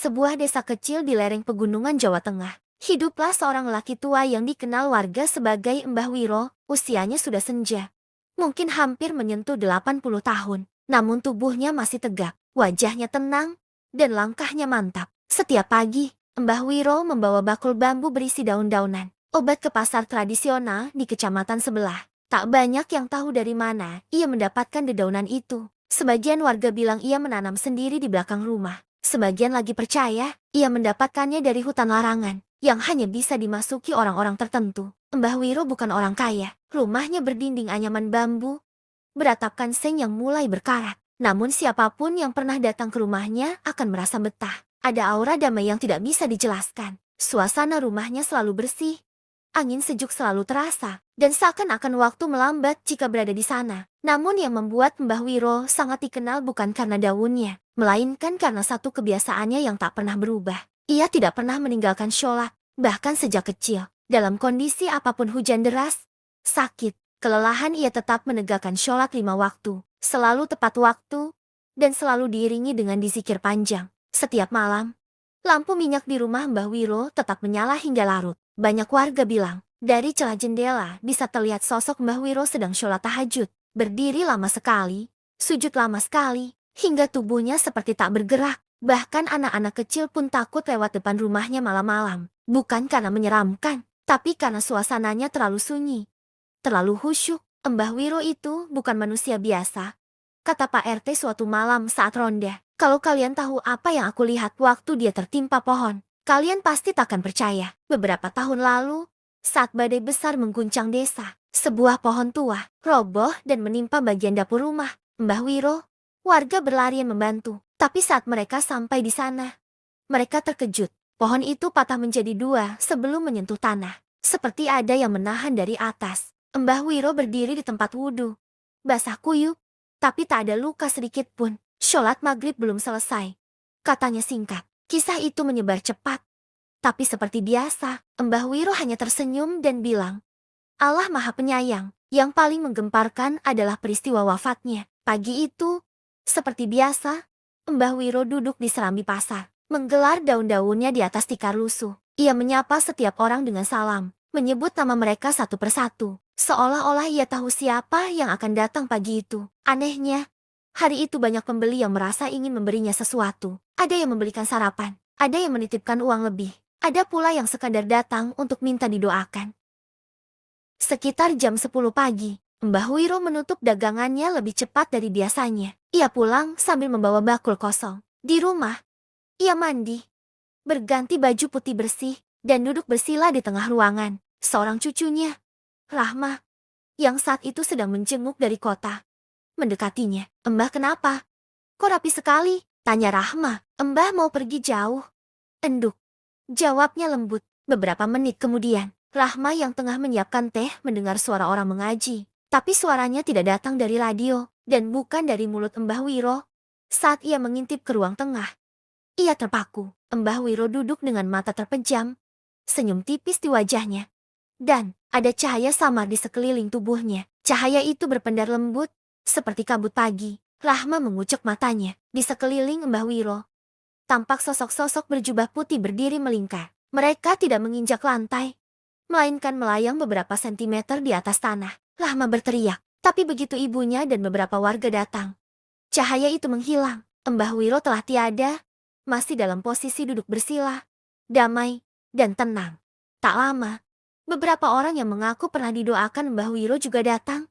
sebuah desa kecil di lereng pegunungan Jawa Tengah, hiduplah seorang lelaki tua yang dikenal warga sebagai Mbah Wiro. Usianya sudah senja, mungkin hampir menyentuh 80 tahun. Namun tubuhnya masih tegak, wajahnya tenang, dan langkahnya mantap. Setiap pagi, Mbah Wiro membawa bakul bambu berisi daun-daunan obat ke pasar tradisional di kecamatan sebelah. Tak banyak yang tahu dari mana ia mendapatkan dedaunan itu. Sebagian warga bilang ia menanam sendiri di belakang rumah. Sebagian lagi percaya, ia mendapatkannya dari hutan larangan, yang hanya bisa dimasuki orang-orang tertentu. Mbah Wiro bukan orang kaya, rumahnya berdinding anyaman bambu, beratapkan seng yang mulai berkarat. Namun siapapun yang pernah datang ke rumahnya akan merasa betah. Ada aura damai yang tidak bisa dijelaskan. Suasana rumahnya selalu bersih, angin sejuk selalu terasa, dan seakan-akan waktu melambat jika berada di sana. Namun yang membuat Mbah Wiro sangat dikenal bukan karena daunnya, melainkan karena satu kebiasaannya yang tak pernah berubah. Ia tidak pernah meninggalkan sholat, bahkan sejak kecil. Dalam kondisi apapun hujan deras, sakit, kelelahan ia tetap menegakkan sholat 5 waktu, selalu tepat waktu, dan selalu diiringi dengan dzikir panjang. Setiap malam, lampu minyak di rumah Mbah Wiro tetap menyala hingga larut. Banyak warga bilang, dari celah jendela bisa terlihat sosok Mbah Wiro sedang sholat tahajud. Berdiri lama sekali, sujud lama sekali, hingga tubuhnya seperti tak bergerak. Bahkan anak-anak kecil pun takut lewat depan rumahnya malam-malam. Bukan karena menyeramkan, tapi karena suasananya terlalu sunyi, terlalu khusyuk. Mbah Wiro itu bukan manusia biasa, kata Pak RT suatu malam saat ronda. Kalau kalian tahu apa yang aku lihat waktu dia tertimpa pohon, kalian pasti takkan percaya. Beberapa tahun lalu, saat badai besar mengguncang desa, sebuah pohon tua roboh dan menimpa bagian dapur rumah Mbah Wiro. Warga berlarian membantu, tapi saat mereka sampai di sana, mereka terkejut. Pohon itu patah menjadi dua sebelum menyentuh tanah, seperti ada yang menahan dari atas. Mbah Wiro berdiri di tempat wudhu, basah kuyup, tapi tak ada luka sedikit pun. Sholat maghrib belum selesai, katanya singkat. Kisah itu menyebar cepat. Tapi seperti biasa, Mbah Wiro hanya tersenyum dan bilang, Allah Maha Penyayang. Yang paling menggemparkan adalah peristiwa wafatnya. Pagi itu, seperti biasa, Mbah Wiro duduk di serambi pasar, menggelar daun-daunnya di atas tikar lusuh. Ia menyapa setiap orang dengan salam, menyebut nama mereka satu persatu, seolah-olah ia tahu siapa yang akan datang pagi itu. Anehnya, hari itu banyak pembeli yang merasa ingin memberinya sesuatu. Ada yang membelikan sarapan, ada yang menitipkan uang lebih, ada pula yang sekadar datang untuk minta didoakan. Sekitar jam 10 pagi, Mbah Wiro menutup dagangannya lebih cepat dari biasanya. Ia pulang sambil membawa bakul kosong. Di rumah, ia mandi, berganti baju putih bersih, dan duduk bersila di tengah ruangan. Seorang cucunya, Rahma, yang saat itu sedang menjenguk dari kota, mendekatinya. Mbah kenapa? Kok rapi sekali? Tanya Rahma. Mbah mau pergi jauh. Enduk, jawabnya lembut. Beberapa menit kemudian, Rahma yang tengah menyiapkan teh mendengar suara orang mengaji. Tapi suaranya tidak datang dari radio, dan bukan dari mulut Mbah Wiro. Saat ia mengintip ke ruang tengah, ia terpaku. Mbah Wiro duduk dengan mata terpejam, senyum tipis di wajahnya, dan ada cahaya samar di sekeliling tubuhnya. Cahaya itu berpendar lembut, seperti kabut pagi. Rahma mengucek matanya. Di sekeliling Mbah Wiro, tampak sosok-sosok berjubah putih berdiri melingkar. Mereka tidak menginjak lantai, melainkan melayang beberapa sentimeter di atas tanah. Rahma berteriak, tapi begitu ibunya dan beberapa warga datang, cahaya itu menghilang. Mbah Wiro telah tiada, masih dalam posisi duduk bersila, damai, dan tenang. Tak lama, beberapa orang yang mengaku pernah didoakan Mbah Wiro juga datang.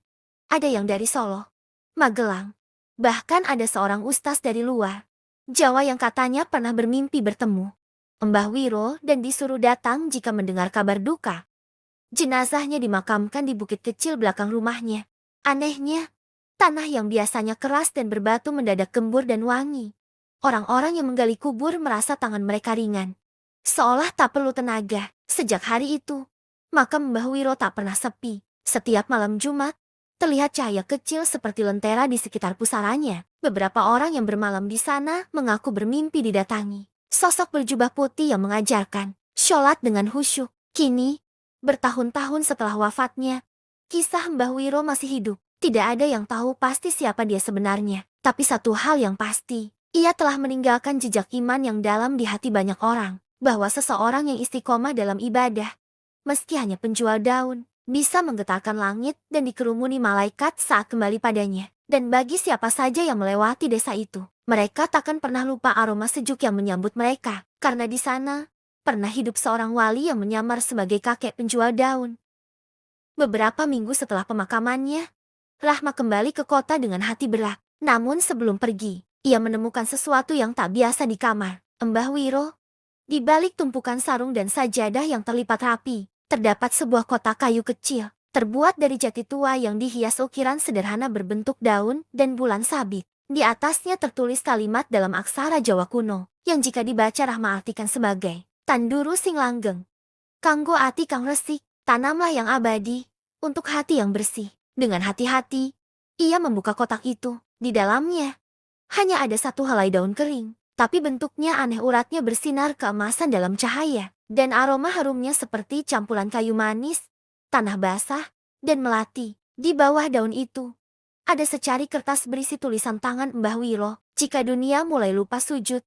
Ada yang dari Solo, Magelang, bahkan ada seorang ustaz dari luar Jawa yang katanya pernah bermimpi bertemu Mbah Wiro dan disuruh datang jika mendengar kabar duka. Jenazahnya dimakamkan di bukit kecil belakang rumahnya. Anehnya, tanah yang biasanya keras dan berbatu mendadak gembur dan wangi. Orang-orang yang menggali kubur merasa tangan mereka ringan, seolah tak perlu tenaga. Sejak hari itu, makam Mbah Wiro tak pernah sepi. Setiap malam Jumat, terlihat cahaya kecil seperti lentera di sekitar pusaranya. Beberapa orang yang bermalam di sana mengaku bermimpi didatangi sosok berjubah putih yang mengajarkan sholat dengan khusyuk. Kini, bertahun-tahun setelah wafatnya, kisah Mbah Wiro masih hidup. Tidak ada yang tahu pasti siapa dia sebenarnya. Tapi satu hal yang pasti, Ia telah meninggalkan jejak iman yang dalam di hati banyak orang, bahwa seseorang yang istiqomah dalam ibadah, meski hanya penjual daun, bisa menggetarkan langit dan dikerumuni malaikat saat kembali padanya. Dan bagi siapa saja yang melewati desa itu, mereka takkan pernah lupa aroma sejuk yang menyambut mereka, karena di sana pernah hidup seorang wali yang menyamar sebagai kakek penjual daun. Beberapa minggu setelah pemakamannya, Rahma kembali ke kota dengan hati berat. Namun sebelum pergi, ia menemukan sesuatu yang tak biasa di kamar Mbah Wiro. Di balik tumpukan sarung dan sajadah yang terlipat rapi, terdapat sebuah kotak kayu kecil, terbuat dari jati tua yang dihias ukiran sederhana berbentuk daun dan bulan sabit. Di atasnya tertulis kalimat dalam aksara Jawa kuno, yang jika dibaca Rahma artikan sebagai, Tanduru sing langgeng, kanggo ati kang resik, tanamlah yang abadi, untuk hati yang bersih. Dengan hati-hati, ia membuka kotak itu. Di dalamnya, hanya ada satu helai daun kering, tapi bentuknya aneh, uratnya bersinar keemasan dalam cahaya, dan aroma harumnya seperti campuran kayu manis, tanah basah, dan melati. Di bawah daun itu, ada secari kertas berisi tulisan tangan Mbah Wiro. Jika dunia mulai lupa sujud,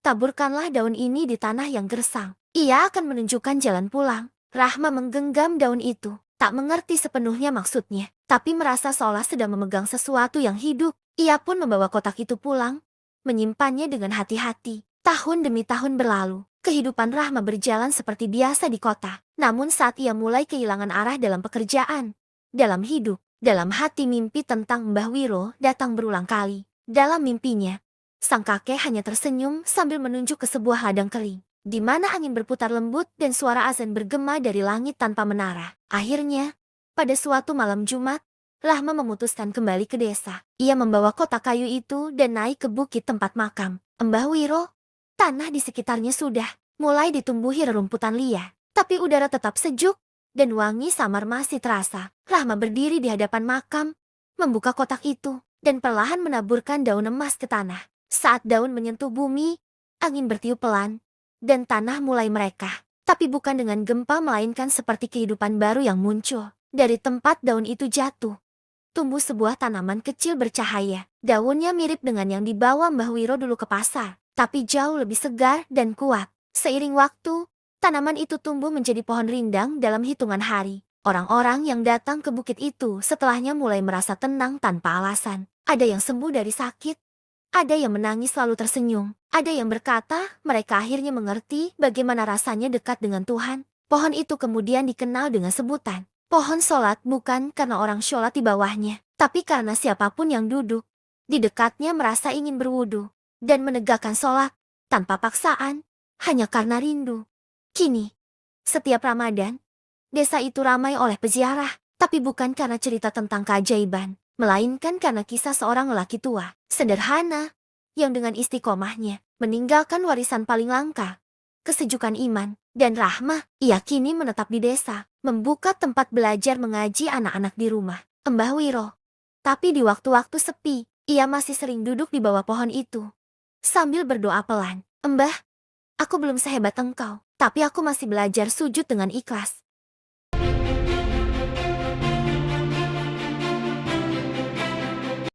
taburkanlah daun ini di tanah yang gersang. Ia akan menunjukkan jalan pulang. Rahma menggenggam daun itu, tak mengerti sepenuhnya maksudnya, tapi merasa seolah sedang memegang sesuatu yang hidup. Ia pun membawa kotak itu pulang, menyimpannya dengan hati-hati. Tahun demi tahun berlalu, kehidupan Rahma berjalan seperti biasa di kota. Namun saat ia mulai kehilangan arah dalam pekerjaan, dalam hidup, dalam hati, mimpi tentang Mbah Wiro datang berulang kali. Dalam mimpinya, sang kakek hanya tersenyum sambil menunjuk ke sebuah ladang kering, di mana angin berputar lembut dan suara azan bergema dari langit tanpa menara. Akhirnya, pada suatu malam Jumat, Rahma memutuskan kembali ke desa. Ia membawa kotak kayu itu dan naik ke bukit tempat makam Mbah Wiro. Tanah di sekitarnya sudah mulai ditumbuhi rerumputan liar, tapi udara tetap sejuk dan wangi samar masih terasa. Rahma berdiri di hadapan makam, membuka kotak itu, dan perlahan menaburkan daun emas ke tanah. Saat daun menyentuh bumi, angin bertiup pelan, dan tanah mulai merekah. Tapi bukan dengan gempa, melainkan seperti kehidupan baru yang muncul. Dari tempat daun itu jatuh, tumbuh sebuah tanaman kecil bercahaya. Daunnya mirip dengan yang dibawa Mbah Wiro dulu ke pasar, tapi jauh lebih segar dan kuat. Seiring waktu, tanaman itu tumbuh menjadi pohon rindang dalam hitungan hari. Orang-orang yang datang ke bukit itu setelahnya mulai merasa tenang tanpa alasan. Ada yang sembuh dari sakit, ada yang menangis lalu tersenyum, ada yang berkata mereka akhirnya mengerti bagaimana rasanya dekat dengan Tuhan. Pohon itu kemudian dikenal dengan sebutan pohon sholat, bukan karena orang sholat di bawahnya, tapi karena siapapun yang duduk di dekatnya merasa ingin berwudu dan menegakkan sholat tanpa paksaan, hanya karena rindu. Kini, setiap Ramadan, desa itu ramai oleh peziarah, tapi bukan karena cerita tentang keajaiban, melainkan karena kisah seorang lelaki tua, sederhana, yang dengan istiqomahnya meninggalkan warisan paling langka, kesejukan iman, dan rahmah. Ia kini menetap di desa, membuka tempat belajar mengaji anak-anak di rumah Mbah Wiro. Tapi di waktu-waktu sepi, ia masih sering duduk di bawah pohon itu, sambil berdoa pelan. Mbah, aku belum sehebat engkau, tapi aku masih belajar sujud dengan ikhlas.